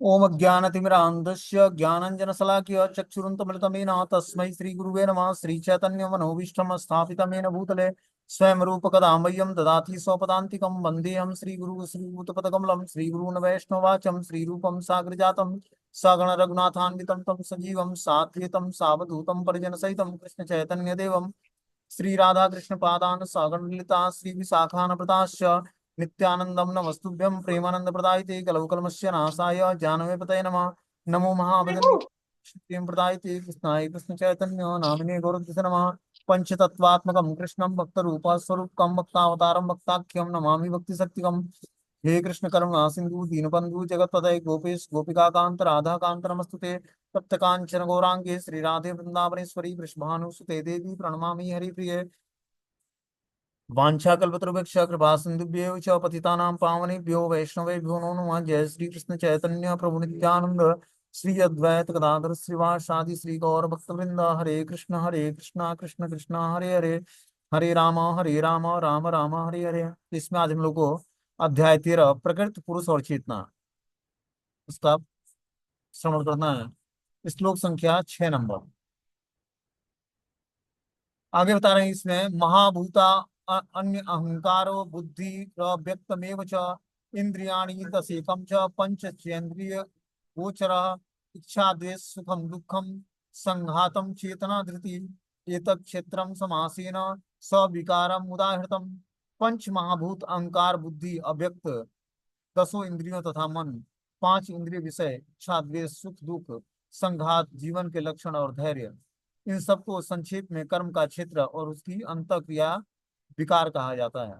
ओम ज्ञानतिमिरान्धस्य ज्ञानञ्जनशलाकया चक्षुरुन्मिलितमेन तस्मै श्रीगुरुवे नमः। श्रीचैतन्यमनोभीष्टं स्थापितमेन भूतले स्वयं रूपकदा मह्यं ददाति स्वपदान्तिकं। वन्देऽहं श्रीगुरु श्रीभूतपदकमलं श्रीगुरून् वैष्णवाचं श्रीरूपं साग्रजातं सगण रघुनाथान्वितं तं सजीवं साद्वैतं सावधूतं परिजनसहितं कृष्णचैतन्यदेवं श्रीराधाकृष्णपादान् सगणललिता श्रीविशाखान्विताश्च नित्यानंदम नमस्तुभ्यं प्रेमानंद प्रदायते कलवकलमस्य नाशाय जानवे पतये नमः। नमो महाबलिं प्रदायते कृष्णाय कृष्ण चैतन्य नामिने गौरद्विष नमः। पंचतत्वात्मकं कृष्णं भक्तरूप स्वरूपकं भक्तावतारं भक्ताख्यं नमामि भक्ति शक्तिकं। हे कृष्ण करुणा सिंधु दीनबंधु जगत्पतये गोपेश गोपिकांत राधा कांत नमस्तुते। तप्त कांचन गौरांगे श्री राधे वृंदावनेश्वरी वृषभानुसुते देवी प्रणमामि हरिप्रिये। वाञ्छाकल्पतरुभ्यश्च कृपा सिन्धुभ्येव च पतितानां पावनेभ्यो वैष्णवेभ्यो नमो नमः। जय श्री कृष्ण चैतन्य प्रभु नित्यानंद श्री अद्वैत गदाधर श्रीवासादि श्री गौर भक्तवृंद। हरे कृष्णा कृष्ण कृष्ण हरे हरे, हरे राम राम राम हरे हरे। इसमें आज हम लोग को अध्याय 13 प्रकृति पुरुष और चेतना, उसका श्रवण करना है। श्लोक संख्या 6 नंबर। आगे बता रहे हैं इसमें महाभूता अन्य अहंकारो बुद्धि व्यक्तमेव च इंद्रियाणि दशेकम च पंचचेन्द्रिय गोचर इच्छा द्वेष सुखम दुखम संघातम चेतना धृति एतत् क्षेत्रम समासेन सविकारम उदाहृतम। पंच महाभूत अहंकार बुद्धि अव्यक्त, दसों इंद्रियों तथा मन, पांच इंद्रिय विषय, इच्छा द्वेष सुख दुख संघात जीवन के लक्षण और धैर्य, इन सबको संक्षेप में कर्म का क्षेत्र और उसकी अंतःक्रिया विकार कहा जाता है।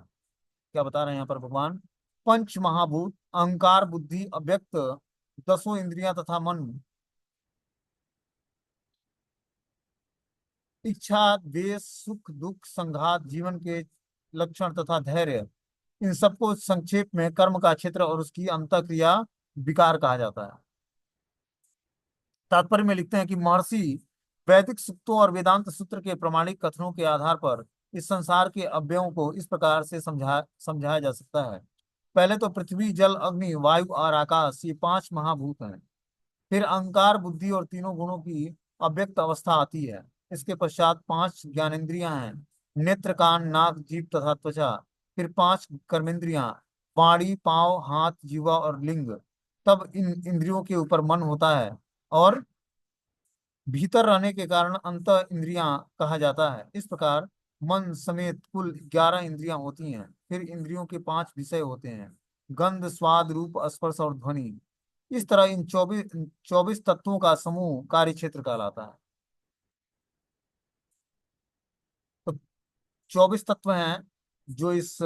क्या बता रहे हैं यहाँ पर भगवान? पंच महाभूत अहंकार बुद्धि अव्यक्त, दसों इंद्रियां तथा मन, इच्छा द्वेष सुख दुख संघात जीवन के लक्षण तथा धैर्य, इन सबको संक्षेप में कर्म का क्षेत्र और उसकी अंतःक्रिया विकार कहा जाता है। तात्पर्य में लिखते हैं कि महर्षि वैदिक सूक्तों और वेदांत सूत्र के प्रमाणिक कथनों के आधार पर इस संसार के अवयवों को इस प्रकार से समझाया जा सकता है। पहले तो पृथ्वी जल अग्नि वायु और आकाश, ये पांच महाभूत हैं। फिर अहंकार बुद्धि और तीनों गुणों की अव्यक्त अवस्था आती है। इसके पश्चात पांच ज्ञानेंद्रियां हैं, नेत्र कान नाक जीभ तथा त्वचा। फिर पांच कर्मेंद्रियां, वाणी पांव हाथ जीवा और लिंग। तब इन इंद्रियों के ऊपर मन होता है और भीतर रहने के कारण अंत इंद्रियां कहा जाता है। इस प्रकार मन समेत कुल 11 इंद्रियां होती हैं। फिर इंद्रियों के पांच विषय होते हैं, गंध स्वाद रूप स्पर्श और ध्वनि। इस तरह इन 24 तत्वों का समूह कार्य क्षेत्र कहलाता है। तो 24 तत्व हैं जो इस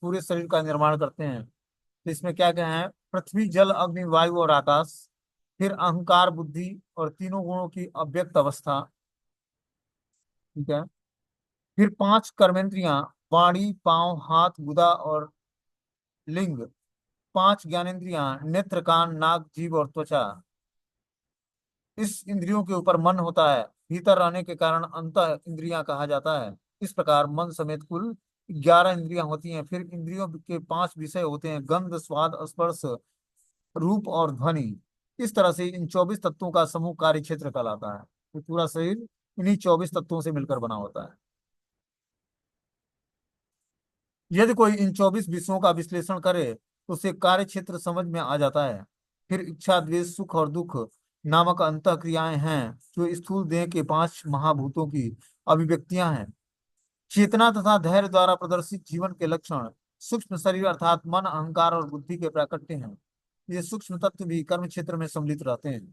पूरे शरीर का निर्माण करते हैं। तो इसमें क्या क्या है? पृथ्वी जल अग्नि वायु और आकाश, फिर अहंकार बुद्धि और तीनों गुणों की अव्यक्त अवस्था, ठीक है। फिर पांच कर्मेंद्रियां, वाणी पांव हाथ गुदा और लिंग। पांच ज्ञानेंद्रियां, नेत्र कान नाक जीभ और त्वचा। इस इंद्रियों के ऊपर मन होता है, भीतर रहने के कारण अंत इंद्रियां कहा जाता है। इस प्रकार मन समेत कुल 11 इंद्रियां होती हैं। फिर इंद्रियों के पांच विषय होते हैं, गंध स्वाद स्पर्श रूप और ध्वनि। इस तरह से इन 24 तत्वों का समूह कार्य क्षेत्र कहलाता है। तो पूरा शरीर इन्हीं 24 तत्वों से मिलकर बना होता है। यदि कोई इन 24 विषयों का विश्लेषण करे तो उसे कार्य क्षेत्र समझ में आ जाता है। फिर इच्छा द्वेष सुख और दुख नामक अंतः क्रियाएं हैं जो स्थूल देह के पांच महाभूतों की अभिव्यक्तियां हैं। चेतना तथा धैर्य द्वारा प्रदर्शित जीवन के लक्षण सूक्ष्म शरीर अर्थात मन अहंकार और बुद्धि के प्राकट्य हैं। ये सूक्ष्म तत्व भी कर्म क्षेत्र में सम्मिलित रहते हैं।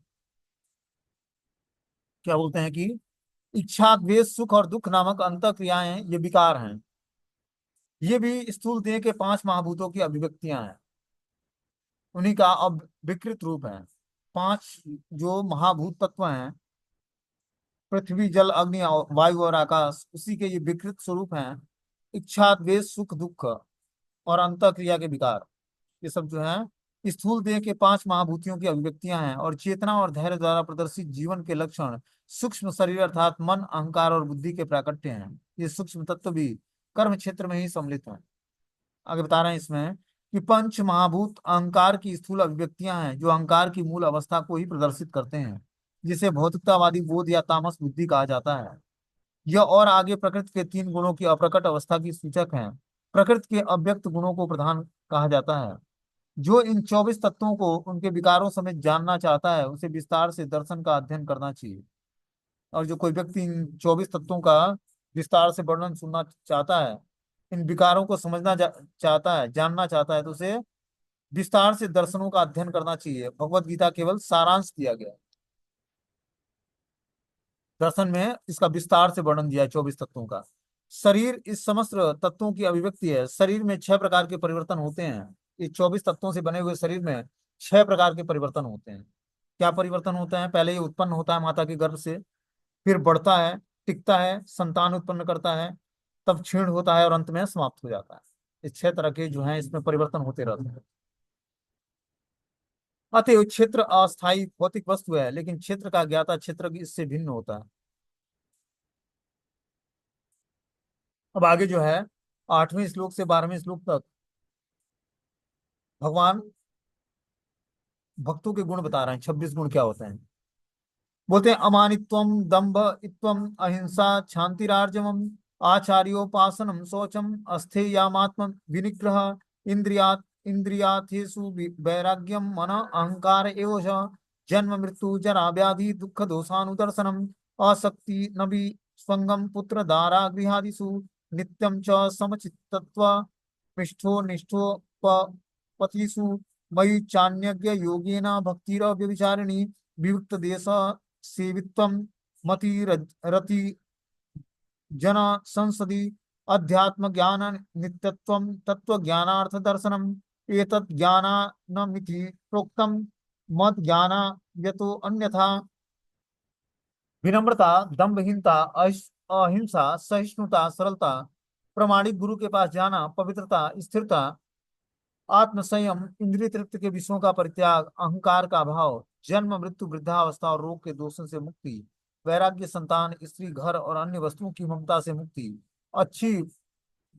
क्या बोलते हैं कि इच्छा द्वेष सुख और दुख नामक अंतः क्रियाएं ये विकार हैं। ये भी स्थूल देह के पांच महाभूतों की अभिव्यक्तियां हैं, उन्हीं का अब विकृत रूप है। पांच जो महाभूत तत्व हैं, पृथ्वी जल अग्नि वायु और आकाश, उसी के ये विकृत स्वरूप हैं। इच्छा द्वेष सुख दुख और अंतः क्रिया के विकार, ये सब जो है स्थूल देह के पांच महाभूतियों की अभिव्यक्तियां हैं। और चेतना और धैर्य द्वारा प्रदर्शित जीवन के लक्षण सूक्ष्म शरीर अर्थात मन अहंकार और बुद्धि के प्राकट्य हैं। ये सूक्ष्म तत्व भी कर्म क्षेत्र में ही सम्मिलित हैं। आगे बता रहे हैं इसमें कि पंच महाभूत अहंकार की स्थूल अभिव्यक्तियां हैं जो अहंकार की मूल अवस्था को ही प्रदर्शित करते हैं, जिसे भौतिकतावादी बोध या तामस बुद्धि कहा जाता है। यह और आगे प्रकृति के तीन गुणों की अप्रकट अवस्था की सूचक है। प्रकृति के अव्यक्त गुणों को प्रधान कहा जाता है। जो इन 24 तत्वों को उनके विकारों समेत जानना चाहता है, उसे विस्तार से दर्शन का अध्ययन करना चाहिए। और जो कोई व्यक्ति इन 24 तत्वों का विस्तार से वर्णन सुनना चाहता है, इन विकारों को समझना चाहता है, जानना चाहता है, तो उसे विस्तार से दर्शनों का अध्ययन करना चाहिए। भगवत गीता केवल सारांश दिया गया है। दर्शन में इसका विस्तार से वर्णन दिया है 24 तत्वों का। शरीर इस समस्त तत्वों की अभिव्यक्ति है। शरीर में 6 प्रकार के परिवर्तन होते हैं। इस 24 तत्वों से बने हुए शरीर में 6 प्रकार के परिवर्तन होते हैं। क्या परिवर्तन होते हैं? पहले ये उत्पन्न होता है माता के गर्भ से, फिर बढ़ता है, टिकता है, संतान उत्पन्न करता है, तब क्षीण होता है और अंत में समाप्त हो जाता है। इस 6 तरह के जो हैं इसमें परिवर्तन होते रहते हैं। अतएव क्षेत्र अस्थायी भौतिक वस्तु है, लेकिन क्षेत्र का ज्ञाता क्षेत्र इससे भिन्न होता है। अब आगे जो है 8वें श्लोक से 12वें श्लोक तक भगवान भक्तों के गुण बता रहे हैं। 26 गुण क्या होते हैं? बोलते हैं अमानित्वम दंभ इत्वम अहिंसा क्षांतिरार्जवम आचार्योपासनम शौचम अस्थेयामात्म विनिग्रह इंद्रियार्थेषु वैराग्यम मन अहंकार एव च जन्म मृत्यु जरा व्याधि दुख दोषानुदर्शनम असक्ति नभि स्वंगम पुत्र दारा गृहादिषु नित्यं च समचित्तत्व निष्ठो निष्ठो पतिषु मयि चान्यज्ञ योगेन भक्तिरव्यभिचारिणी विविक्त देश सेवित्वम मति रति जन संसदि अध्यात्म ज्ञान नित्यत्वम तत्व ज्ञानार्थ दर्शनम एतत् ज्ञानमिति प्रोक्तम मत ज्ञान यतो अन्यथा विनम्रता दम्भहीनता अहिंसा सहिष्णुता सरलता प्रमाणिक गुरु के पास जाना पवित्रता स्थिरता आत्म संयम इंद्रिय तृप्ति के विषयों का परित्याग अहंकार का अभाव जन्म मृत्यु वृद्धावस्था और रोग के दोषों से मुक्ति वैराग्य संतान स्त्री घर और अन्य वस्तुओं की ममता से मुक्ति अच्छी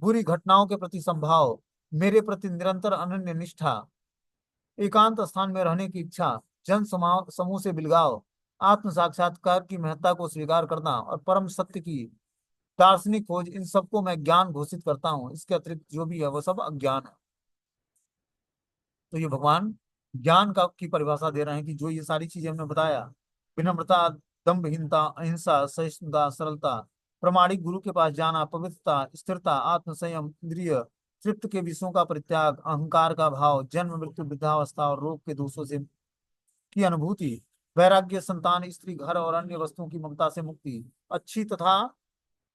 बुरी घटनाओं के प्रति संभाव मेरे प्रति निरंतर अनन्य निष्ठा एकांत स्थान में रहने की इच्छा जन समूह से बिलगाव आत्म साक्षात्कार की महत्ता को स्वीकार करना और परम सत्य की दार्शनिक खोज, इन सबको मैं ज्ञान घोषित करता हूँ। इसके अतिरिक्त जो भी है वो सब अज्ञान है। तो ये भगवान ज्ञान का की परिभाषा दे रहे हैं कि जो ये सारी चीजें हमने बताया, विनम्रता दम्भहीनता अहिंसा सहिष्णुता सरलता प्रमाणिक गुरु के पास जाना पवित्रता स्थिरता आत्म संयम इंद्रिय तृप्त के विषयों का परित्याग अहंकार का भाव जन्म मृत्यु वृद्धावस्था और रोग के दोषों से की अनुभूति वैराग्य संतान स्त्री घर और अन्य वस्तुओं की ममता से मुक्ति अच्छी तथा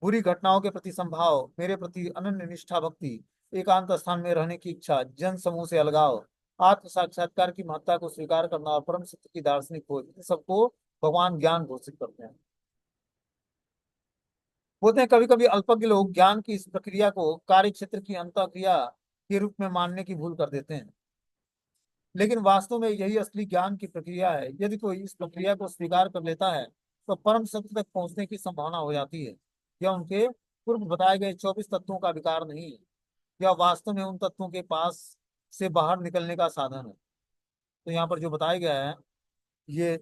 बुरी घटनाओं के प्रति संभाव मेरे प्रति अनन्य निष्ठा भक्ति एकांत स्थान में रहने की इच्छा जन समूह से अलगाव आत्म साक्षात्कार की महत्ता को स्वीकार करना और परम सत्य की दार्शनिक खोज, इन सबको भगवान ज्ञान घोषित करते हैं। बोलते हैं कभी कभी अल्पज्ञ लोग ज्ञान की इस प्रक्रिया को कार्य क्षेत्र की अंतःक्रिया के रूप में मानने की भूल कर देते हैं, लेकिन वास्तव में यही असली ज्ञान की प्रक्रिया है। यदि कोई इस प्रक्रिया को स्वीकार कर लेता है तो परम सत्य तक पहुंचने की संभावना हो जाती है। यह उनके पूर्व बताए गए 24 तत्वों का विकार नहीं है, यह वास्तव में उन तत्वों के पास से बाहर निकलने का साधन है। तो यहाँ पर जो बताया गया है ये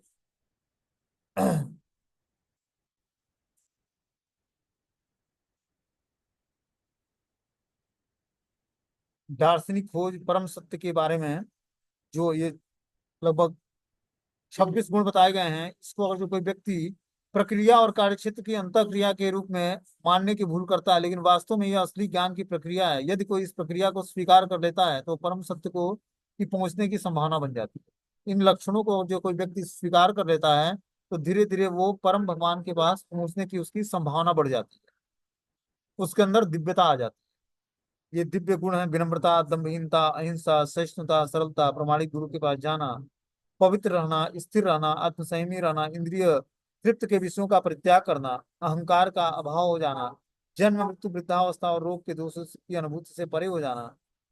दार्शनिक खोज परम सत्य के बारे में जो ये लगभग 26 गुण बताए गए हैं, इसको अगर जो कोई व्यक्ति प्रक्रिया और कार्यक्षेत्र की अंतःक्रिया के रूप में मानने की भूल करता है, लेकिन वास्तव में यह असली ज्ञान की प्रक्रिया है। यदि कोई इस प्रक्रिया को स्वीकार कर लेता है तो परम सत्य को की पहुंचने की संभावना बन जाती है। इन लक्षणों को जो कोई व्यक्ति स्वीकार कर लेता है तो धीरे धीरे वो परम भगवान के पास पहुंचने की उसकी संभावना बढ़ जाती है, उसके अंदर दिव्यता आ जाती है। ये दिव्य गुण है विनम्रता दम्भहीनता अहिंसा सहिष्णुता सरलता प्रमाणिक गुरु के पास जाना पवित्र रहना स्थिर रहना आत्मसंयमी रहना इंद्रिय तृप्त के विषयों का परित्याग करना अहंकार का अभाव हो जाना जन्म मृत्यु वृद्धावस्था और रोग के दोषों की अनुभूति से परे हो जाना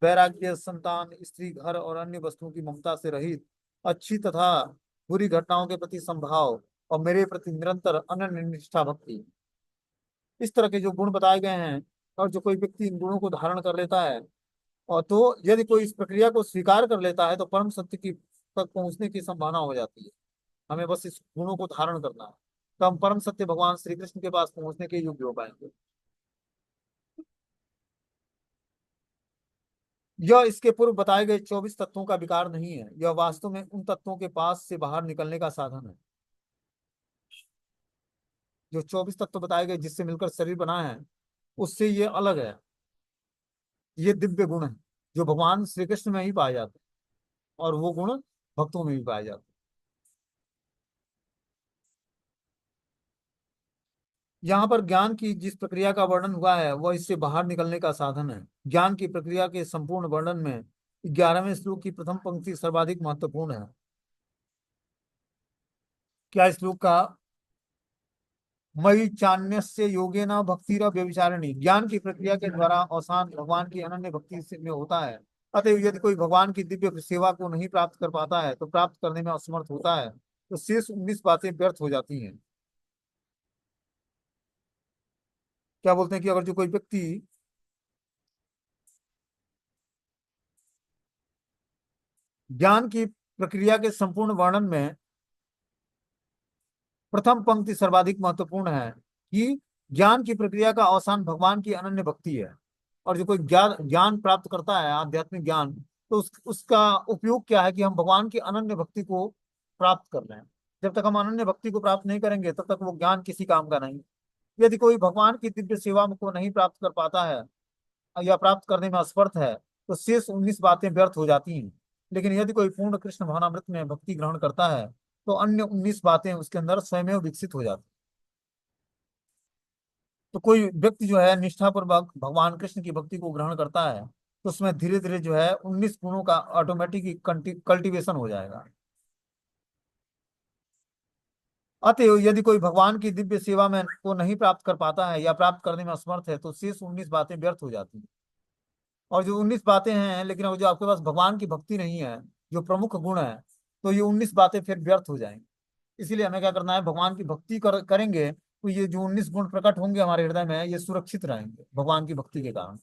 वैराग्य संतान स्त्री घर और अन्य वस्तुओं की ममता से रहित अच्छी तथा बुरी घटनाओं के प्रति संभाव और मेरे प्रति निरंतर अनन्य निष्ठा भक्ति, इस तरह के जो गुण बताए गए हैं और जो कोई व्यक्ति इन गुणों को धारण कर लेता है और तो यदि कोई इस प्रक्रिया को स्वीकार कर लेता है तो परम सत्य की तक पहुंचने की संभावना हो जाती है। हमें बस इस गुणों को धारण करना है, तो हम परम सत्य भगवान श्री कृष्ण के पास पहुंचने के योग्य हो पाएंगे। यह इसके पूर्व बताए गए 24 तत्वों का विकार नहीं है, यह वास्तव में उन तत्वों के पास से बाहर निकलने का साधन है। जो 24 तत्व बताए गए जिससे मिलकर शरीर बना है, उससे ये अलग है। ये दिव्य गुण है जो भगवान श्री कृष्ण में ही पाए जाते हैं, और वो गुण भक्तों में भी पाए जाते हैं। यहाँ पर ज्ञान की जिस प्रक्रिया का वर्णन हुआ है वह इससे बाहर निकलने का साधन है। ज्ञान की प्रक्रिया के संपूर्ण वर्णन में 11वें श्लोक की प्रथम पंक्ति सर्वाधिक महत्वपूर्ण है। क्या श्लोक का मयि चान्यस्य योगेन भक्तिर व्यभिचारिणी, ज्ञान की प्रक्रिया के द्वारा अवसान भगवान की अनन्य भक्ति में होता है। अतः यदि कोई भगवान की दिव्य सेवा को नहीं प्राप्त कर पाता है तो प्राप्त करने में असमर्थ होता है, तो शेष 19 बातें व्यर्थ हो जाती हैं। क्या बोलते हैं कि अगर जो कोई व्यक्ति ज्ञान की प्रक्रिया के संपूर्ण वर्णन में प्रथम पंक्ति सर्वाधिक महत्वपूर्ण है कि ज्ञान की प्रक्रिया का अवसान भगवान की अनन्य भक्ति है, और जो कोई ज्ञान ज्ञान प्राप्त करता है आध्यात्मिक ज्ञान, तो उसका उपयोग क्या है कि हम भगवान की अनन्य भक्ति को प्राप्त कर रहे हैं। जब तक हम अनन्य भक्ति को प्राप्त नहीं करेंगे तब तक वो ज्ञान किसी काम का नहीं। यदि कोई भगवान की दिव्य सेवा को नहीं प्राप्त कर पाता है या प्राप्त करने में असमर्थ है, तो शेष 19 बातें व्यर्थ हो जाती हैं। लेकिन यदि कोई पूर्ण कृष्ण भावनामृत में भक्ति ग्रहण करता है तो अन्य 19 बातें उसके अंदर स्वयं विकसित हो जाती हैं। तो कोई व्यक्ति जो है निष्ठापूर्वक भगवान कृष्ण की भक्ति को ग्रहण करता है तो उसमें धीरे धीरे जो है 19 गुणों का ऑटोमेटिक कल्टीवेशन हो जाएगा। अतएव यदि कोई भगवान की दिव्य सेवा में को नहीं प्राप्त कर पाता है या प्राप्त करने में असमर्थ है तो शेष 19 बातें व्यर्थ हो जाती हैं। और जो 19 बातें हैं, लेकिन अब जो आपके पास भगवान की भक्ति नहीं है जो प्रमुख गुण है, तो ये 19 बातें फिर व्यर्थ हो जाएंगी। इसीलिए हमें क्या करना है, भगवान की भक्ति करेंगे तो ये जो 19 गुण प्रकट होंगे हमारे हृदय में ये सुरक्षित रहेंगे भगवान की भक्ति के कारण।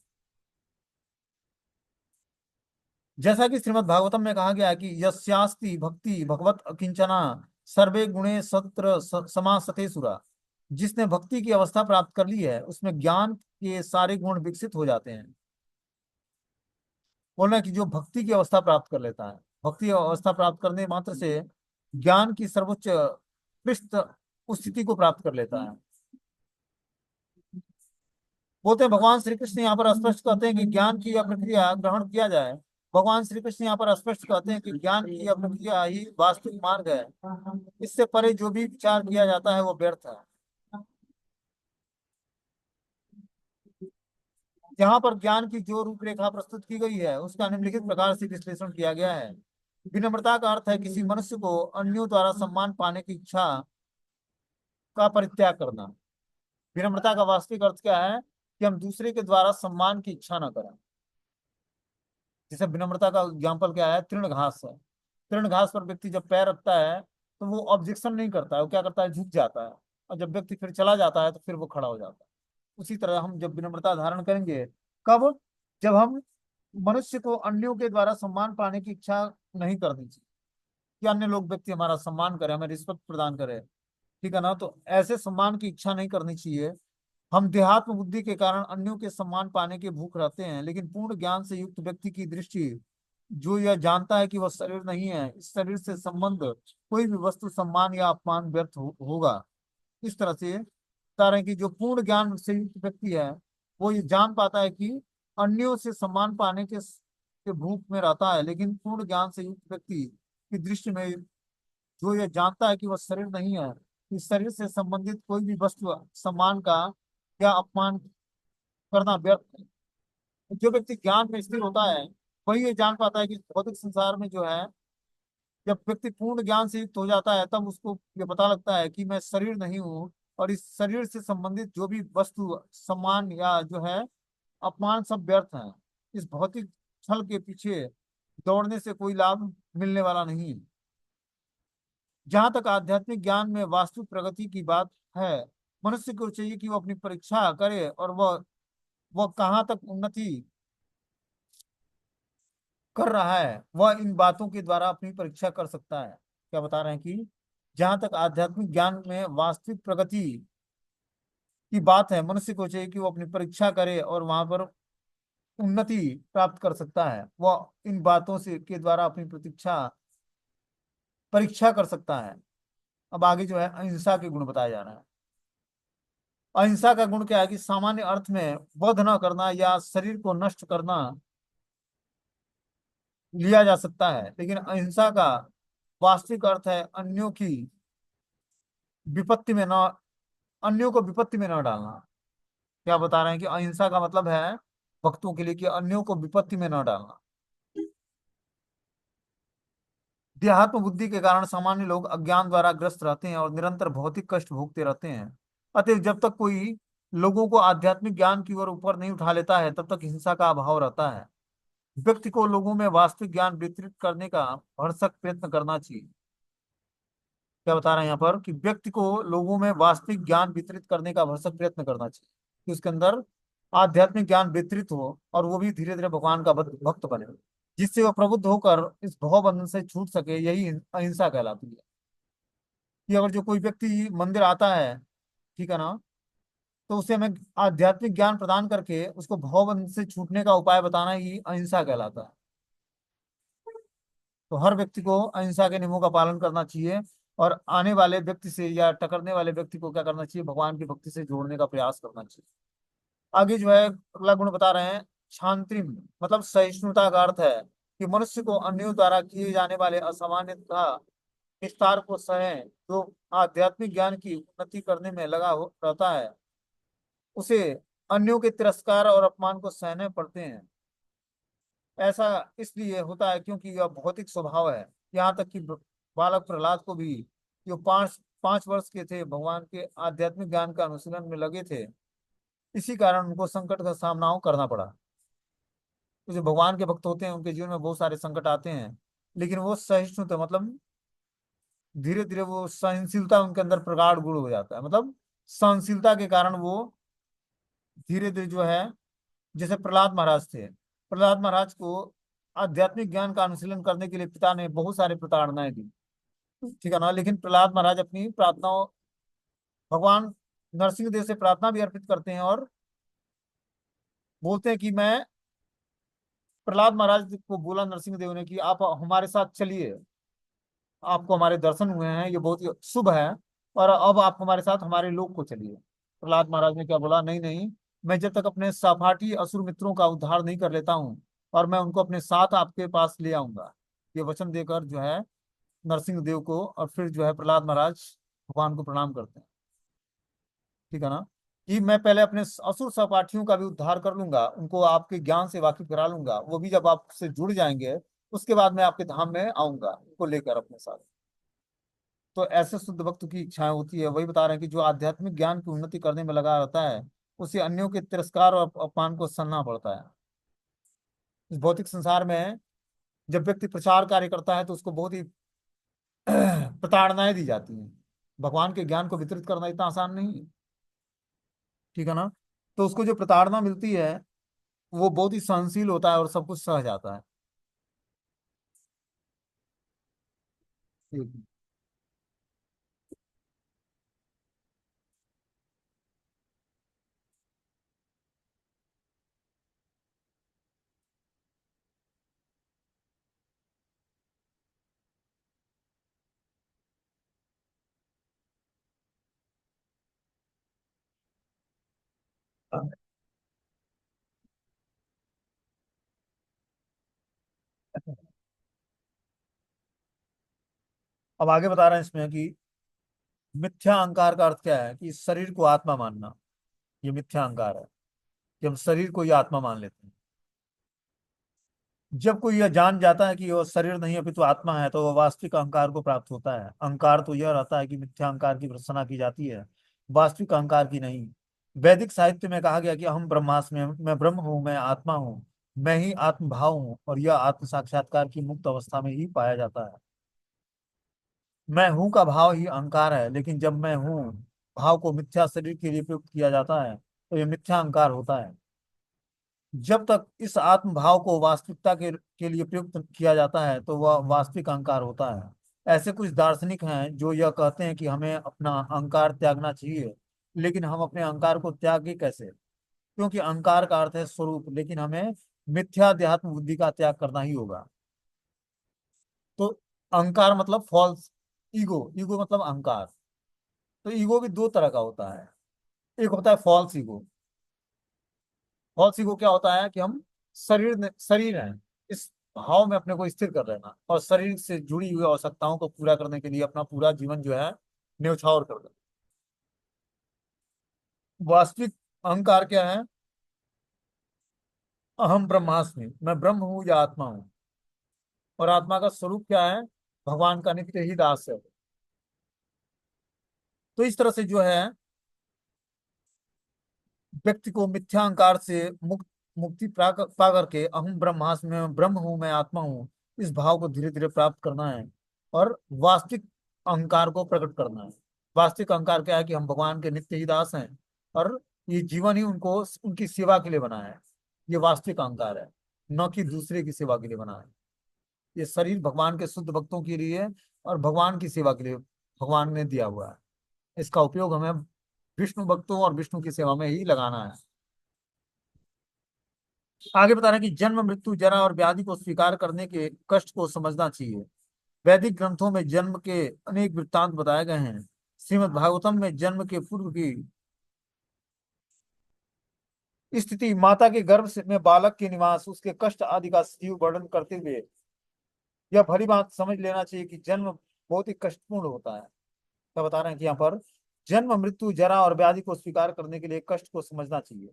जैसा कि श्रीमद् भागवतम में कहा गया है कि यस्यास्ति भक्ति भगवत अकिंचना सर्वे गुणे सत्र समासते सुरा, जिसने भक्ति की अवस्था प्राप्त कर ली है उसमें ज्ञान के सारे गुण विकसित हो जाते हैं। बोलना कि जो भक्ति की अवस्था प्राप्त कर लेता है, भक्ति की अवस्था प्राप्त करने मात्र से ज्ञान की सर्वोच्च पृष्ठ स्थिति को प्राप्त कर लेता है। बोलते हैं भगवान श्री कृष्ण यहाँ पर स्पष्ट कहते हैं कि ज्ञान की यह प्रक्रिया ग्रहण किया जाए। भगवान श्री कृष्ण यहाँ पर स्पष्ट कहते हैं कि ज्ञान की यह प्रक्रिया ही वास्तविक मार्ग है, इससे परे जो भी विचार किया जाता है वो व्यर्थ है। यहाँ पर ज्ञान की जो रूपरेखा प्रस्तुत की गई है उसका निम्नलिखित प्रकार से विश्लेषण किया गया है। विनम्रता का अर्थ है किसी मनुष्य को अन्यों द्वारा सम्मान पाने की इच्छा का परित्याग करना। विनम्रता का वास्तविक अर्थ क्या है कि हम दूसरे के द्वारा सम्मान की इच्छा न करें। जैसे विनम्रता का एग्जाम्पल क्या है, तृण घास है। तृण घास पर व्यक्ति जब पैर रखता है तो वो ऑब्जेक्शन नहीं करता है, वो क्या करता है, झुक जाता है। और जब व्यक्ति फिर चला जाता है तो फिर वो खड़ा हो जाता है। उसी तरह हम जब विनम्रता धारण करेंगे, कब, जब हम मनुष्य को अन्यों के द्वारा सम्मान पाने की इच्छा नहीं करनी चाहिए कि अन्य लोग व्यक्ति हमारा सम्मान करे, हमें रिस्पेक्ट प्रदान करे, ठीक है ना, तो ऐसे सम्मान की इच्छा नहीं करनी चाहिए। हम देहात्म बुद्धि के कारण अन्यों के सम्मान पाने के भूख रहते हैं, लेकिन पूर्ण ज्ञान से युक्त व्यक्ति की दृष्टि जो यह जानता है कि वह शरीर नहीं है, इस शरीर से संबंध कोई भी वस्तु सम्मान या अपमान व्यर्थ होगा। इस तरह से बता रहे हैं कि जो पूर्ण ज्ञान से युक्त व्यक्ति है वो ये जान पाता है कि अन्यों से सम्मान पाने के भूख में रहता है, लेकिन पूर्ण ज्ञान से युक्त व्यक्ति की दृष्टि में जो ये जानता है कि वह शरीर नहीं है, इस शरीर से संबंधित कोई भी वस्तु सम्मान का या अपमान करना व्यर्थ है। जो व्यक्ति ज्ञान में स्थिर होता है वही ये जान पाता है कि भौतिक संसार में जो है, जब व्यक्ति पूर्ण ज्ञान से युक्त हो जाता है तब उसको ये पता लगता है कि मैं शरीर नहीं हूँ, और इस शरीर से संबंधित जो भी वस्तु सम्मान या जो है अपमान सब व्यर्थ है। इस भौतिक छल के पीछे दौड़ने से कोई लाभ मिलने वाला नहीं है। जहां तक आध्यात्मिक ज्ञान में वास्तविक प्रगति की बात है, मनुष्य को चाहिए कि वो अपनी परीक्षा करे और वह कहाँ तक उन्नति कर रहा है वह इन बातों के द्वारा अपनी परीक्षा कर सकता है। क्या बता रहे हैं कि जहां तक आध्यात्मिक ज्ञान में वास्तविक प्रगति की बात है, मनुष्य को चाहिए कि वो अपनी परीक्षा करे और वहां पर उन्नति प्राप्त कर सकता है। वह इन बातों से के द्वारा अपनी प्रतीक्षा परीक्षा कर सकता है। अब आगे जो है अहिंसा के गुण बताया जा रहा है। अहिंसा का गुण क्या है कि सामान्य अर्थ में वध न करना या शरीर को नष्ट करना लिया जा सकता है, लेकिन अहिंसा का वास्तविक अर्थ है विपत्ति में न अन्यों को विपत्ति में न डालना। क्या बता रहे हैं कि अहिंसा का मतलब है भक्तों के लिए कि अन्यों को विपत्ति में न डालना। देहात्म बुद्धि के कारण सामान्य लोग अज्ञान द्वारा ग्रस्त रहते हैं और निरंतर भौतिक कष्ट भोगते रहते हैं। अतः जब तक कोई लोगों को आध्यात्मिक ज्ञान की ओर ऊपर नहीं उठा लेता है, तब तक हिंसा का अभाव रहता है। व्यक्ति को लोगों में वास्तविक ज्ञान वितरित करने का भरसक प्रयत्न करना चाहिए। क्या बता रहे हैं यहाँ पर कि व्यक्ति को लोगों में वास्तविक ज्ञान वितरित करने का भरसक प्रयत्न करना चाहिए कि उसके अंदर आध्यात्मिक ज्ञान वितरित हो और वो भी धीरे धीरे भगवान का भक्त बने, जिससे वह प्रबुद्ध होकर इस भव बंधन से छूट सके। यही अहिंसा कहलाती है। कि अगर जो कोई व्यक्ति मंदिर आता है, ठीक है ना, तो उसे हमें आध्यात्मिक ज्ञान प्रदान करके उसको भव बंधन से छूटने का उपाय बताना ही अहिंसा कहलाता है। तो हर व्यक्ति को अहिंसा के नियमों का पालन करना चाहिए और आने वाले व्यक्ति से या टकरने वाले व्यक्ति को क्या करना चाहिए, भगवान की भक्ति से जोड़ने का प्रयास करना चाहिए। आगे जो है अगला गुण बता रहे हैं शांतिम, मतलब सहिष्णुता का अर्थ है कि मनुष्य को अन्यों द्वारा किए जाने वाले असामान्य तथा विस्तार को सहे। जो आध्यात्मिक ज्ञान की उन्नति करने में लगा रहता है, उसे अन्यों के तिरस्कार और अपमान को सहने पड़ते हैं। ऐसा इसलिए होता है क्योंकि यह भौतिक स्वभाव है। यहाँ तक कि बालक प्रहलाद को भी, जो पांच पांच वर्ष के थे, भगवान के आध्यात्मिक ज्ञान का अनुशीलन में लगे थे, इसी कारण उनको संकट का सामना करना पड़ा। तो जो भगवान के भक्त होते हैं उनके जीवन में बहुत सारे संकट आते हैं, लेकिन वो सहिष्णुता, मतलब धीरे धीरे वो सहनशीलता उनके अंदर प्रगाढ़ गुण हो जाता है। मतलब सहनशीलता के कारण वो धीरे धीरे जो है, जैसे प्रहलाद महाराज थे, प्रहलाद महाराज को आध्यात्मिक ज्ञान का अनुशीलन करने के लिए पिता ने बहुत सारे प्रताड़नाएं दी, ठीक है ना, लेकिन प्रहलाद महाराज अपनी प्रार्थनाओं भगवान नरसिंह देव से प्रार्थना भी अर्पित करते हैं और बोलते हैं कि मैं, प्रहलाद महाराज को बोला नरसिंह देव ने कि आप हमारे साथ चलिए, आपको हमारे दर्शन हुए हैं, ये बहुत ही शुभ है, और अब आप हमारे साथ हमारे लोक को चलिए। प्रहलाद महाराज ने क्या बोला, नहीं नहीं, मैं जब तक अपने सहपाठी असुर मित्रों का उद्धार नहीं कर लेता हूँ और मैं उनको अपने साथ आपके पास ले आऊंगा। ये वचन देकर जो है नरसिंह देव को, और फिर जो है प्रहलाद महाराज भगवान को प्रणाम करते हैं, ठीक है ना, कि मैं पहले अपने असुर सहपाठियों का भी उद्धार कर लूंगा, उनको आपके ज्ञान से वाकिफ करा लूंगा, वो भी जब आपसे जुड़ जाएंगे उसके बाद मैं आपके धाम में आऊंगा उनको लेकर अपने साथ। तो ऐसे शुद्ध भक्त की इच्छाएं होती है। वही बता रहे हैं कि जो आध्यात्मिक ज्ञान की उन्नति करने में लगा रहता है, उसे अन्यों के तिरस्कार और अपमान को सहना पड़ता है। इस भौतिक संसार में जब व्यक्ति प्रचार कार्य करता है तो उसको बहुत ही प्रताड़नाएं दी जाती हैं। भगवान के ज्ञान को वितरित करना इतना आसान नहीं है, ठीक है ना। तो उसको जो प्रताड़ना मिलती है वो बहुत ही सहनशील होता है और सब कुछ सह जाता है। ठीक है। अब आगे बता रहे हैं इसमें कि मिथ्या अहंकार का अर्थ क्या है, कि इस शरीर को आत्मा मानना, ये मिथ्या अहंकार है कि हम शरीर को ही आत्मा मान लेते हैं। जब कोई यह जान जाता है कि वह शरीर नहीं अपितु आत्मा है, तो वह वास्तविक अहंकार को प्राप्त होता है। अहंकार तो यह रहता है कि मिथ्या अहंकार की भर्त्सना की जाती है, वास्तविक अहंकार की नहीं। वैदिक साहित्य में कहा गया कि हम ब्रह्मास्मि, मैं ब्रह्म हूँ, मैं आत्मा हूँ, मैं ही आत्म भाव हूँ, और यह आत्म साक्षात्कार की मुक्त अवस्था में ही पाया जाता है। मैं हूँ का भाव ही अहंकार है, लेकिन जब मैं हूँ भाव को मिथ्या शरीर के लिए प्रयुक्त किया जाता है तो यह मिथ्या अहंकार होता है। जब तक इस आत्म भाव को वास्तविकता के लिए प्रयुक्त किया जाता है तो वह वास्तविक अहंकार होता है। ऐसे कुछ दार्शनिक हैं जो यह कहते हैं कि हमें अपना अहंकार त्यागना चाहिए, लेकिन हम अपने अहंकार को त्यागे कैसे? क्योंकि अहंकार का अर्थ है स्वरूप, लेकिन हमें मिथ्याध्यात्म बुद्धि का त्याग करना ही होगा। तो अहंकार मतलब फॉल्स ईगो, ईगो मतलब अहंकार। तो ईगो भी दो तरह का होता है। एक होता है फॉल्स ईगो। फॉल्स ईगो क्या होता है कि हम शरीर है, इस भाव में अपने को स्थिर कर लेना और शरीर से जुड़ी हुई आवश्यकताओं को पूरा करने के लिए अपना पूरा जीवन जो है न्यौछावर कर देना। वास्तविक अहंकार क्या है? अहम ब्रह्मास्मि, मैं ब्रह्म हूँ या आत्मा हूँ। और आत्मा का स्वरूप क्या है? भगवान का नित्य ही दास है। तो इस तरह से जो है व्यक्ति को मिथ्या अहंकार से मुक्ति पा करके अहम ब्रह्मास्मि, मैं ब्रह्म हूँ, मैं आत्मा हूँ, इस भाव को धीरे धीरे प्राप्त करना है और वास्तविक अहंकार को प्रकट करना है। वास्तविक अहंकार क्या है कि हम भगवान के नित्य ही दास हैं और ये जीवन ही उनको उनकी सेवा के लिए बना है। ये वास्तविक अहंकार है, न कि दूसरे की सेवा के लिए बना है। ये शरीर भगवान के शुद्ध भक्तों के लिए और भगवान की सेवा के लिए भगवान ने दिया हुआ है। इसका उपयोग हमें विष्णु भक्तों और विष्णु की सेवा में ही लगाना है। आगे बता रहे हैं कि जन्म मृत्यु जरा और व्याधि को स्वीकार करने के कष्ट को समझना चाहिए। वैदिक ग्रंथों में जन्म के अनेक वृत्तांत बताए गए हैं। श्रीमद् भागवतम में जन्म के पूर्व की स्थिति, माता के गर्भ में बालक के निवास, उसके कष्ट आदि का सजीव वर्णन करते हुए यह भली बात समझ लेना चाहिए कि जन्म बहुत ही कष्टपूर्ण होता है। क्या बता रहे हैं कि यहाँ पर जन्म मृत्यु जरा और व्याधि को स्वीकार करने के लिए कष्ट को समझना चाहिए।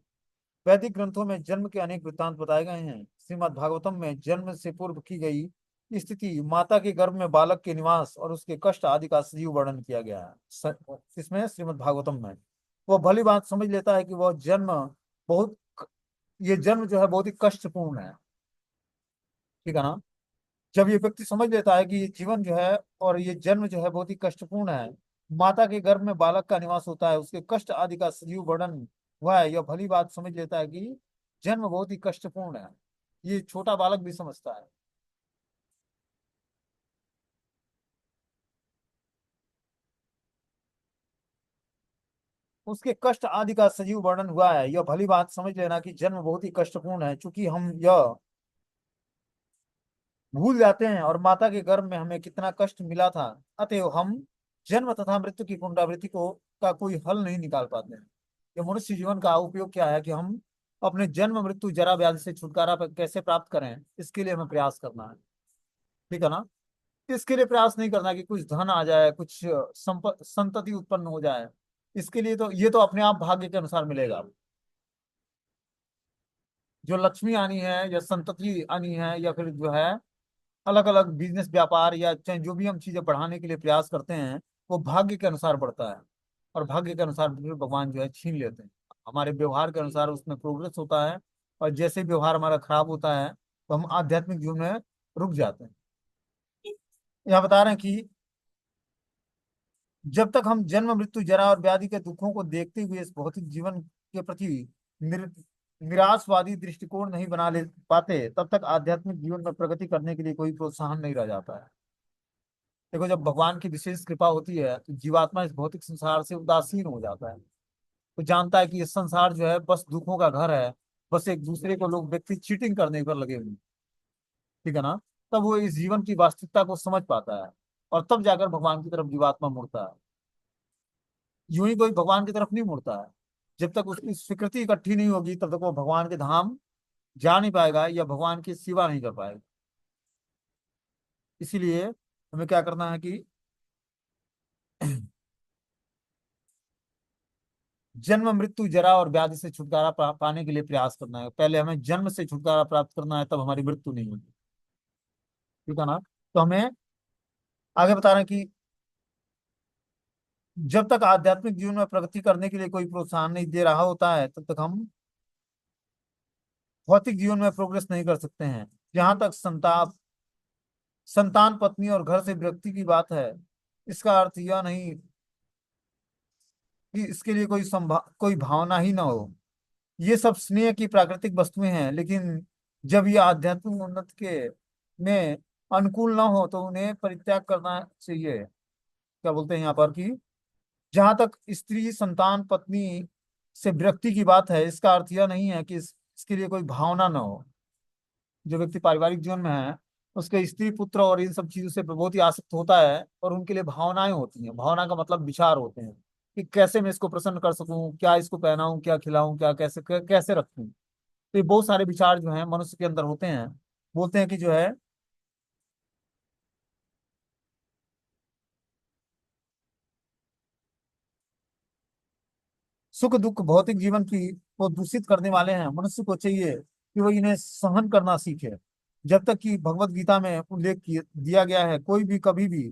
वैदिक ग्रंथों में जन्म के अनेक वृत्तांत बताए गए हैं। श्रीमद् भागवतम में जन्म से पूर्व की गई स्थिति, माता के गर्भ में बालक के निवास और उसके कष्ट आदि का सजीव वर्णन किया गया है इसमें श्रीमद् भागवतम में। वह भली बात समझ लेता है कि वह जन्म बहुत ये जन्म जो है बहुत ही कष्टपूर्ण है। ठीक है ना? जब ये व्यक्ति समझ लेता है कि ये जीवन जो है और ये जन्म जो है बहुत ही कष्टपूर्ण है, माता के गर्भ में बालक का निवास होता है, उसके कष्ट आदि का सजीव वर्णन हुआ है, यह भली बात समझ लेता है कि जन्म बहुत ही कष्टपूर्ण है। ये छोटा बालक भी समझता है। उसके कष्ट आदि का सजीव वर्णन हुआ है, यह भली बात समझ लेना कि जन्म बहुत ही कष्टपूर्ण है। चूंकि हम यह भूल जाते हैं और माता के गर्भ में हमें कितना कष्ट मिला था, अतएव हम जन्म तथा मृत्यु की पुनरावृत्ति को का कोई हल नहीं निकाल पाते हैं। ये मनुष्य जीवन का उपयोग क्या है कि हम अपने जन्म मृत्यु जरा व्याधि से छुटकारा कैसे प्राप्त करें, इसके लिए हमें प्रयास करना है। ठीक है ना? इसके लिए प्रयास नहीं करना कि कुछ धन आ जाए, कुछ संतति उत्पन्न हो जाए। इसके लिए तो ये तो अपने आप भाग्य के अनुसार मिलेगा। जो लक्ष्मी आनी है या संतति आनी है या फिर जो है अलग अलग बिजनेस व्यापार या चाहे जो भी हम चीजें बढ़ाने के लिए प्रयास करते हैं, वो भाग्य के अनुसार बढ़ता है। और भाग्य के अनुसार फिर भगवान जो है छीन लेते हैं। हमारे व्यवहार के अनुसार उसमें प्रोग्रेस होता है। और जैसे व्यवहार हमारा खराब होता है तो हम आध्यात्मिक जीवन में रुक जाते हैं। यहाँ बता रहे हैं कि जब तक हम जन्म मृत्यु जरा और व्याधि के दुखों को देखते हुए इस भौतिक जीवन के प्रति निर, निराशवादी दृष्टिकोण नहीं बना ले पाते, तब तक आध्यात्मिक जीवन में प्रगति करने के लिए कोई प्रोत्साहन नहीं रह जाता है। देखो, जब भगवान की विशेष कृपा होती है तो जीवात्मा इस भौतिक संसार से उदासीन हो जाता है। तो जानता है कि इस संसार जो है बस दुखों का घर है। बस एक दूसरे को लोग व्यक्ति चीटिंग करने पर लगे हुए हैं। ठीक है ना? तब वो इस जीवन की वास्तविकता को समझ पाता है और तब जाकर भगवान की तरफ जीवात्मा मुड़ता है। यूं ही कोई भगवान की तरफ नहीं मुड़ता है। जब तक उसकी स्वीकृति इकट्ठी नहीं होगी तब तक वो भगवान के धाम जा नहीं पाएगा या भगवान की सेवा नहीं कर पाएगा। इसीलिए हमें क्या करना है कि जन्म मृत्यु जरा और व्याधि से छुटकारा पाने के लिए प्रयास करना है। पहले हमें जन्म से छुटकारा प्राप्त करना है, तब हमारी मृत्यु नहीं होगी। ठीक है ना? तो हमें आगे बता रहे हैं कि जब तक आध्यात्मिक जीवन में प्रगति करने के लिए कोई प्रोत्साहन नहीं दे रहा होता है तब तक हम भौतिक जीवन में प्रोग्रेस नहीं कर सकते हैं। जहां तक संतान, पत्नी और घर से विरक्ति की बात है, इसका अर्थ यह नहीं कि इसके लिए कोई भावना ही ना हो। ये सब स्नेह की प्राकृतिक वस्तुएं हैं, लेकिन जब ये आध्यात्मिक उन्नति के में अनुकूल ना हो तो उन्हें परित्याग करना चाहिए। क्या बोलते हैं यहाँ पर कि जहां तक स्त्री संतान पत्नी से विरक्ति की बात है, इसका अर्थ यह नहीं है कि इसके लिए कोई भावना न हो। जो व्यक्ति पारिवारिक जीवन में है, उसके स्त्री पुत्र और इन सब चीजों से बहुत ही आसक्त होता है, और उनके लिए भावनाएं होती हैं। भावना का मतलब विचार होते हैं कि कैसे मैं इसको प्रसन्न कर सकूं, क्या इसको पहनाऊं, क्या खिलाऊं, क्या कैसे कैसे रखूं। तो ये बहुत सारे विचार जो हैं मनुष्य के अंदर होते हैं। बोलते हैं कि जो है सुख दुख भौतिक जीवन की को दूषित करने वाले हैं। मनुष्य को चाहिए कि वो इन्हें सहन करना सीखे। जब तक कि भगवत गीता में दिया गया है, कोई भी कभी भी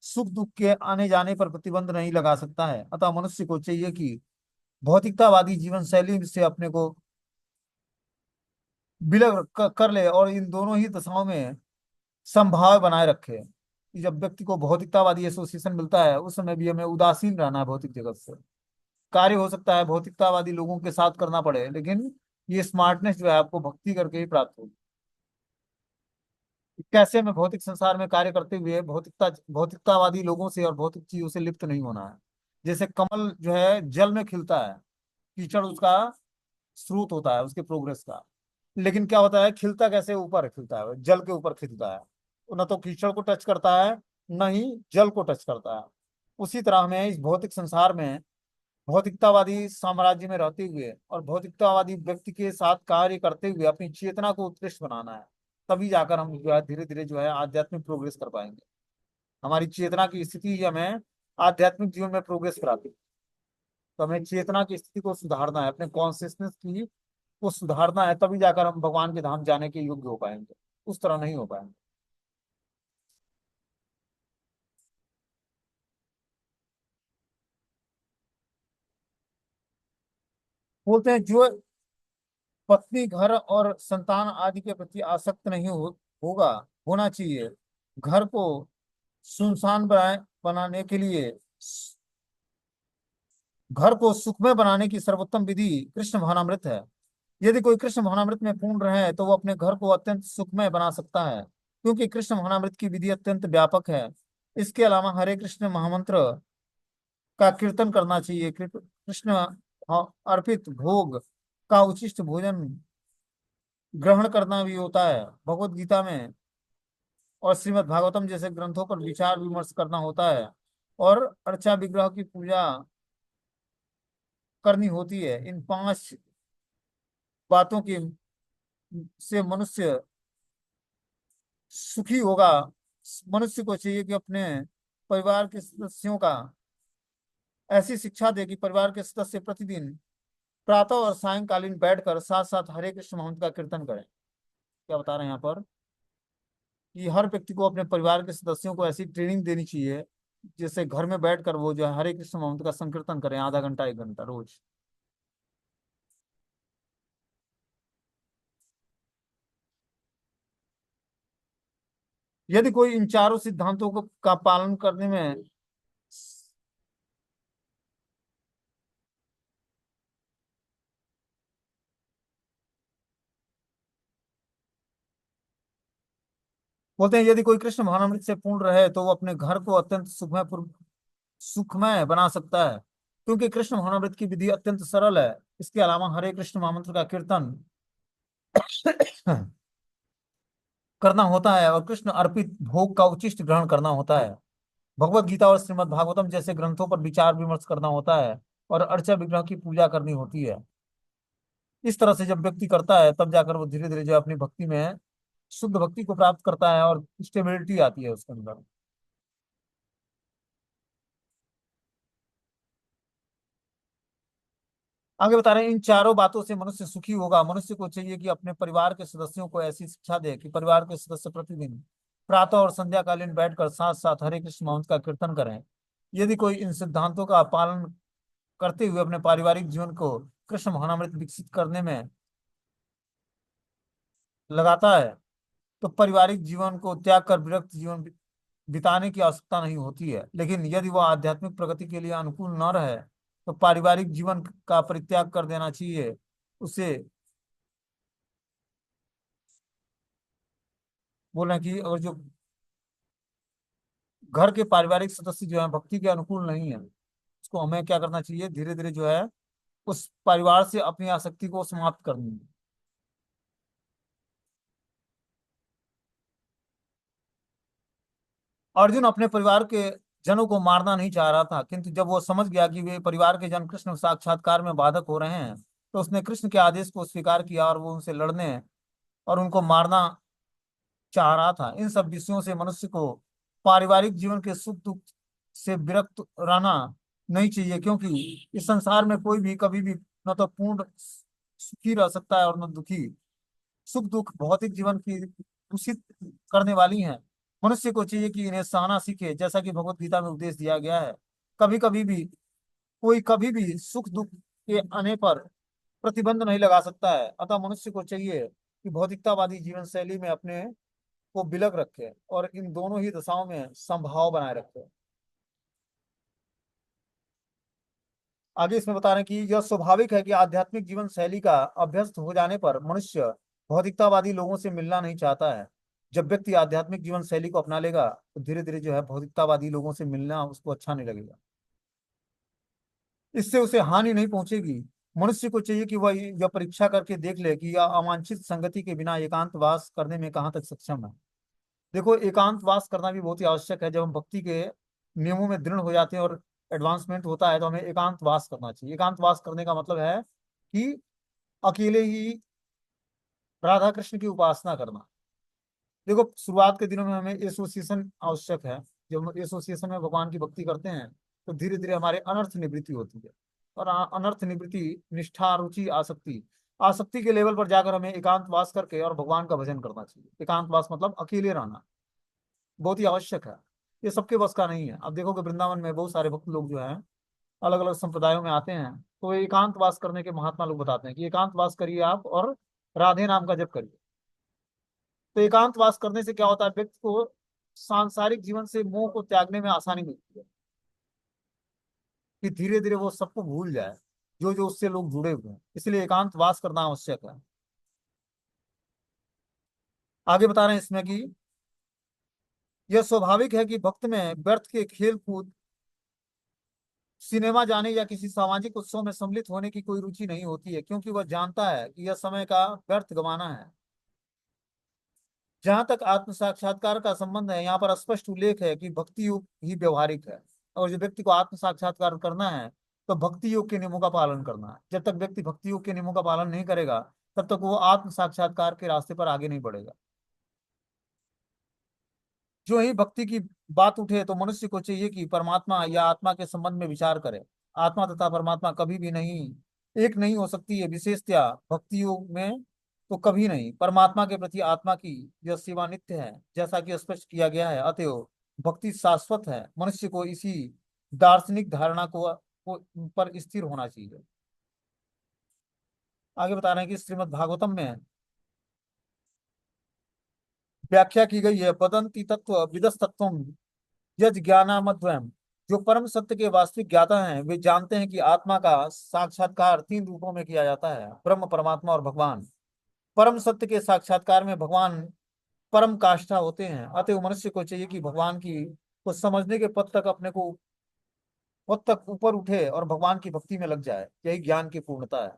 सुख दुख के आने जाने पर प्रतिबंध नहीं लगा सकता है। अतः मनुष्य को चाहिए कि भौतिकतावादी जीवन शैली से अपने को विलग कर ले और इन दोनों ही दशाओं में समभाव बनाए रखे। कि जब व्यक्ति को भौतिकतावादी एसोसिएशन मिलता है, उस समय भी हमें उदासीन रहना है भौतिक जगत से। कार्य हो सकता है भौतिकतावादी लोगों के साथ करना पड़े, लेकिन ये स्मार्टनेस जो है आपको भक्ति करके ही प्राप्त होगी। कैसे हमें भौतिक संसार में कार्य करते हुए भौतिकतावादी लोगों से और भौतिक चीजों से लिप्त नहीं होना है। जैसे कमल जो है जल में खिलता है, कीचड़ उसका स्रोत होता है उसके प्रोग्रेस का। लेकिन क्या होता है, खिलता कैसे, ऊपर खिलता है, जल के ऊपर खिलता है। न तो कीचड़ को टच करता है, न ही जल को टच करता है। उसी तरह हमें इस भौतिक संसार में भौतिकतावादी साम्राज्य में रहते हुए और भौतिकतावादी व्यक्ति के साथ कार्य करते हुए अपनी चेतना को उत्कृष्ट बनाना है। तभी जाकर हम जो है धीरे धीरे जो है आध्यात्मिक प्रोग्रेस कर पाएंगे। हमारी चेतना की स्थिति ही हमें आध्यात्मिक जीवन में प्रोग्रेस कराती है। तो हमें चेतना की स्थिति को सुधारना है, अपने कॉन्सियसनेस की को सुधारना है, तभी जाकर हम भगवान के धाम जाने के योग्य हो पाएंगे। उस तरह नहीं हो पाएंगे। बोलते हैं जो पत्नी घर और संतान आदि के प्रति आसक्त नहीं होगा, होना चाहिए। घर को सुनसान बनाने के लिए, घर को सुखमय बनाने की सर्वोत्तम विधि कृष्ण भावनामृत है। यदि कोई कृष्ण भावनामृत में पूर्ण रहे तो वो अपने घर को अत्यंत सुखमय बना सकता है, क्योंकि कृष्ण भावनामृत की विधि अत्यंत व्यापक है। इसके अलावा हरे कृष्ण महामंत्र का कीर्तन करना चाहिए। कृष्ण अर्पित भोग का उचित भोजन ग्रहण करना भी होता है। भगवत गीता में और श्रीमद् भागवतम जैसे ग्रंथों पर विचार विमर्श करना होता है, और अर्चा विग्रह की पूजा करनी होती है। इन पांच बातों की से मनुष्य सुखी होगा। मनुष्य को चाहिए कि अपने परिवार के सदस्यों का ऐसी शिक्षा दे कि परिवार के सदस्य प्रतिदिन प्रातः और सायंकालीन बैठकर साथ साथ हरे कृष्ण महामंत्र का कीर्तन करें। क्या बता रहे हैं यहाँ पर कि हर व्यक्ति को अपने परिवार के सदस्यों को ऐसी ट्रेनिंग देनी चाहिए, जैसे घर में बैठकर वो जो है हरे कृष्ण महामंत्र का संकीर्तन करें आधा घंटा 1 घंटा रोज। यदि कोई इन चारों सिद्धांतों को का पालन करने में, बोलते हैं यदि कोई कृष्ण भावनामृत से पूर्ण रहे तो वो अपने घर को अत्यंत सुखमय बना सकता है, क्योंकि कृष्ण भावनामृत की विधि अत्यंत सरल है। इसके अलावा हरे कृष्ण महामंत्र का कीर्तन करना होता है और कृष्ण अर्पित भोग का उचिष्ट ग्रहण करना होता है। भगवत गीता और श्रीमद् भागवतम जैसे ग्रंथों पर विचार विमर्श करना होता है, और अर्चा विग्रह की पूजा करनी होती है। इस तरह से जब व्यक्ति करता है, तब जाकर वो धीरे धीरे जो है अपनी भक्ति में शुद्ध भक्ति को प्राप्त करता है और स्टेबिलिटी आती है उसके अंदर। आगे बता रहे हैं इन चारों बातों से मनुष्य सुखी होगा। मनुष्य को चाहिए कि अपने परिवार के सदस्यों को ऐसी शिक्षा दे कि परिवार के सदस्य प्रतिदिन प्रातः और संध्याकालीन बैठकर साथ साथ हरे कृष्ण मंत्र का कीर्तन करें। यदि कोई इन सिद्धांतों का पालन करते हुए अपने पारिवारिक जीवन को कृष्ण भावनामृत विकसित करने में लगाता है, तो पारिवारिक जीवन को त्याग कर विरक्त जीवन बिताने की आवश्यकता नहीं होती है। लेकिन यदि वह आध्यात्मिक प्रगति के लिए अनुकूल न रहे, तो पारिवारिक जीवन का परित्याग कर देना चाहिए उसे बोल रहे हैं कि अगर जो घर के पारिवारिक सदस्य जो है भक्ति के अनुकूल नहीं है, उसको हमें क्या करना चाहिए, धीरे धीरे जो है उस परिवार से अपनी आसक्ति को समाप्त करनी है। अर्जुन अपने परिवार के जनों को मारना नहीं चाह रहा था, किंतु जब वो समझ गया कि वे परिवार के जन कृष्ण साक्षात्कार में बाधक हो रहे हैं, तो उसने कृष्ण के आदेश को स्वीकार किया और वो उनसे लड़ने और उनको मारना चाह रहा था। इन सब विषयों से मनुष्य को पारिवारिक जीवन के सुख दुख से विरक्त रहना नहीं चाहिए, क्योंकि इस संसार में कोई भी कभी भी न तो पूर्ण सुखी रह सकता है और न दुखी। सुख दुख भौतिक जीवन की दूषित करने वाली हैं। मनुष्य को चाहिए कि इन्हें सहना सीखे, जैसा कि भगवत गीता में उपदेश दिया गया है। कभी कभी भी कोई कभी भी सुख दुख के आने पर प्रतिबंध नहीं लगा सकता है। अतः मनुष्य को चाहिए कि भौतिकतावादी जीवन शैली में अपने को विलग रखे और इन दोनों ही दशाओं में संभाव बनाए रखे। आगे इसमें बता रहे हैं कि यह स्वाभाविक है कि आध्यात्मिक जीवन शैली का अभ्यस्त हो जाने पर मनुष्य भौतिकतावादी लोगों से मिलना नहीं चाहता है। जब व्यक्ति आध्यात्मिक जीवन शैली को अपना लेगा तो धीरे धीरे जो है भौतिकतावादी लोगों से मिलना उसको अच्छा नहीं लगेगा। इससे उसे हानि नहीं पहुंचेगी। मनुष्य को चाहिए कि वह यह परीक्षा करके देख ले कि यह अवांछित संगति के बिना एकांतवास करने में कहाँ तक सक्षम है। देखो, एकांतवास करना भी बहुत ही आवश्यक है। जब हम भक्ति के नियमों में दृढ़ हो जाते हैं और एडवांसमेंट होता है तो हमें एकांतवास करना चाहिए। एकांतवास करने का मतलब है कि अकेले ही राधा कृष्ण की उपासना करना। देखो, शुरुआत के दिनों में हमें एसोसिएशन आवश्यक है। जब हम एसोसिएशन में भगवान की भक्ति करते हैं तो धीरे धीरे हमारे अनर्थ निवृत्ति होती है। और अनर्थ निवृत्ति, निष्ठा, रुचि, आसक्ति, आसक्ति के लेवल पर जाकर हमें एकांतवास करके और भगवान का भजन करना चाहिए। एकांतवास मतलब अकेले रहना, बहुत ही आवश्यक है। ये सबके बस का नहीं है। अब देखोगे वृंदावन में बहुत सारे भक्त लोग जो हैं अलग अलग संप्रदायों में आते हैं, तो ये एकांतवास करने के महात्मा लोग बताते हैं कि एकांतवास करिए आप और राधे नाम का जप करिए। तो एकांतवास करने से क्या होता है, व्यक्ति को सांसारिक जीवन से मोह को त्यागने में आसानी मिलती है कि धीरे धीरे वो सबको भूल जाए जो जो उससे लोग जुड़े हुए हैं। इसलिए एकांतवास करना आवश्यक है। आगे बता रहे हैं इसमें कि यह स्वाभाविक है कि भक्त में व्यर्थ के खेल कूद, सिनेमा जाने या किसी सामाजिक उत्सव में सम्मिलित होने की कोई रुचि नहीं होती है, क्योंकि वह जानता है कि यह समय का व्यर्थ गंवाना है। जहां तक आत्म साक्षात्कार का संबंध है, यहाँ पर स्पष्ट उल्लेख है कि भक्ति योग ही व्यवहारिक है। और जो व्यक्ति को आत्म साक्षात्कार करना है तो भक्ति योग के नियमों का पालन करना है। जब तक व्यक्ति भक्ति योग के नियमों का पालन नहीं करेगा तब तक वो आत्म साक्षात्कार के रास्ते पर आगे नहीं बढ़ेगा। जो ही भक्ति की बात उठे तो मनुष्य को चाहिए कि परमात्मा या आत्मा के संबंध में विचार करे। आत्मा तथा परमात्मा कभी भी नहीं एक नहीं हो सकती है। विशेषतया भक्ति योग में तो कभी नहीं। परमात्मा के प्रति आत्मा की यह सेवा नित्य है, जैसा कि स्पष्ट किया गया है। अतएव भक्ति शाश्वत है। मनुष्य को इसी दार्शनिक धारणा को पर स्थिर होना चाहिए। आगे बता रहे हैं कि श्रीमद् भागवतम में व्याख्या की गई है, वदंती तत्व विदस तत्व यज ज्ञानामद्वयम्। जो परम सत्य के वास्तविक ज्ञाता हैं वे जानते हैं कि आत्मा का साक्षात्कार तीन रूपों में किया जाता है, ब्रह्म, परमात्मा और भगवान। परम सत्य के साक्षात्कार में भगवान परम काष्ठा होते हैं। अतः मनुष्य को चाहिए कि भगवान की को समझने के पद तक अपने को पद तक ऊपर उठे और भगवान की भक्ति में लग जाए। यही ज्ञान की पूर्णता है।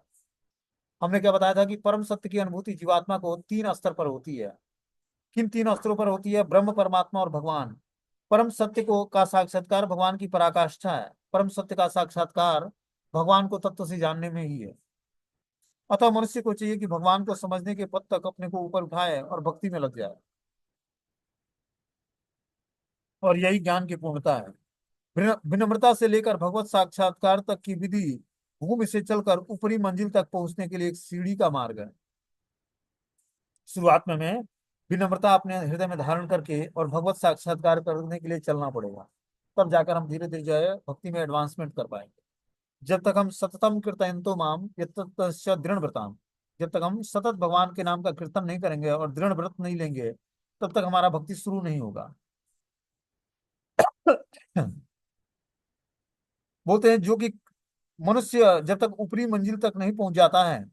हमने क्या बताया था कि परम सत्य की अनुभूति जीवात्मा को तीन स्तर पर होती है। किन तीन स्तरों पर होती है? ब्रह्म, परमात्मा और भगवान। परम सत्य को का साक्षात्कार भगवान की पराकाष्ठा है। परम सत्य का साक्षात्कार भगवान को तत्व से जानने में ही है। अतः मनुष्य को चाहिए कि भगवान को समझने के पद तक अपने को ऊपर उठाए और भक्ति में लग जाए। और यही ज्ञान की पूर्णता है। विनम्रता से लेकर भगवत साक्षात्कार तक की विधि भूमि से चलकर ऊपरी मंजिल तक पहुंचने के लिए एक सीढ़ी का मार्ग है। शुरुआत में हमें विनम्रता अपने हृदय में धारण करके और भगवत साक्षात्कार करने के लिए चलना पड़ेगा। तब जाकर हम धीरे धीरे जो है भक्ति में एडवांसमेंट कर पाएंगे। जब तक हम सततम कीर्तयन्तो माम यत्तस्य दृढ़ व्रताम, जब तक हम सतत भगवान के नाम का कीर्तन नहीं करेंगे और दृढ़ व्रत नहीं लेंगे तब तक हमारा भक्ति शुरू नहीं होगा। बोलते हैं जो कि मनुष्य जब तक ऊपरी मंजिल तक नहीं पहुंच जाता है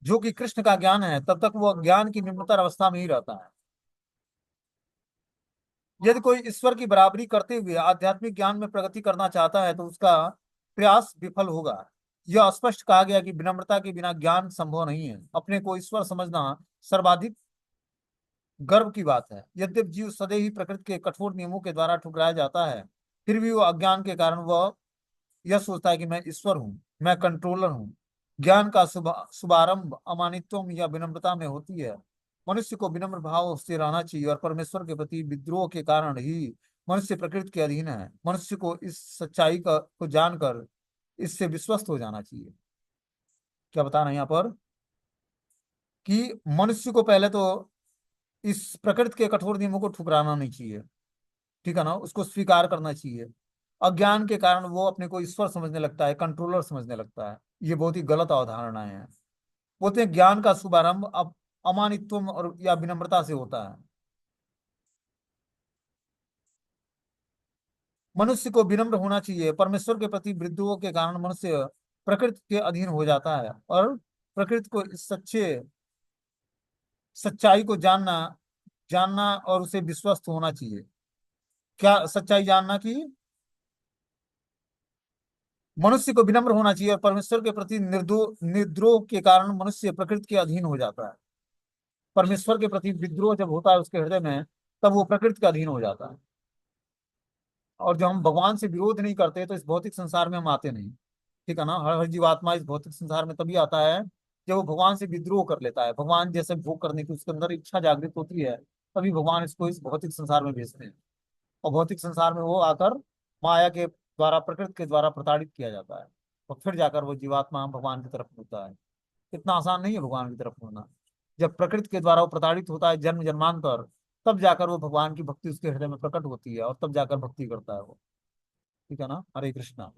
जो कि कृष्ण का ज्ञान है, तब तक वो ज्ञान की निम्नतर अवस्था में ही रहता है। यदि कोई ईश्वर की बराबरी करते हुए आध्यात्मिक ज्ञान में प्रगति करना चाहता है तो उसका प्रयास विफल होगा। यह स्पष्ट कहा गया कि विनम्रता के बिना ज्ञान संभव नहीं है। अपने को ईश्वर समझना सर्वाधिक गर्व की बात है। यद्यपि जीव सदैव ही प्रकृति के कठोर नियमों के द्वारा ठुकराया जाता है, फिर भी वो अज्ञान के कारण वह यह सोचता है कि मैं ईश्वर हूँ, मैं कंट्रोलर हूँ। ज्ञान का शुभारंभ अमानित्व या विनम्रता में होती है। मनुष्य को विनम्र भाव से रहना चाहिए और परमेश्वर के प्रति विद्रोह के कारण ही मनुष्य प्रकृति के अधीन है। मनुष्य को इस सच्चाई का को जानकर इससे विश्वस्त हो जाना चाहिए। क्या बता रहे हैं यहाँ पर कि मनुष्य को पहले तो इस प्रकृति के कठोर नियमों को ठुकराना नहीं चाहिए, ठीक है ना, उसको स्वीकार करना चाहिए। अज्ञान के कारण वो अपने को ईश्वर समझने लगता है, कंट्रोलर समझने लगता है। ये बहुत ही गलत अवधारणाएं हैं। बोलते हैं ज्ञान का शुभारंभ अब अमानित्व और या विनम्रता से होता है। मनुष्य को विनम्र होना चाहिए। परमेश्वर के प्रति विद्रोह के कारण मनुष्य प्रकृति के अधीन हो जाता है और प्रकृति को इस सच्चाई को जानना जानना और उसे विश्वस्त होना चाहिए। क्या सच्चाई जानना कि मनुष्य को विनम्र होना चाहिए और परमेश्वर के प्रति निर्द्रोह के कारण मनुष्य प्रकृति के अधीन हो जाता है। परमेश्वर के प्रति विद्रोह जब होता है उसके हृदय में, तब वो प्रकृति का अधीन हो जाता है। और जब हम भगवान से विरोध नहीं करते तो इस भौतिक संसार में हम आते नहीं, ठीक है ना। हर हर जीवात्मा इस भौतिक संसार में तभी आता है जब वो भगवान से विद्रोह कर लेता है। भगवान जैसे भोग करने की उसके अंदर इच्छा जागृत होती है, तभी भगवान इसको इस भौतिक संसार में भेजते हैं। और भौतिक संसार में वो आकर माया के द्वारा, प्रकृति के द्वारा प्रताड़ित किया जाता है। और फिर जाकर वो जीवात्मा भगवान की तरफ मुड़ता है। इतना आसान नहीं है भगवान की तरफ मुड़ना। जब प्रकृति के द्वारा वो प्रताड़ित होता है जन्म जन्मांतर, तब जाकर वो भगवान की भक्ति उसके हृदय में प्रकट होती है और तब जाकर भक्ति करता है वो, ठीक है ना। हरे कृष्णा।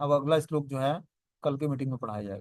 अब अगला श्लोक जो है कल के मीटिंग में पढ़ाया जाएगा।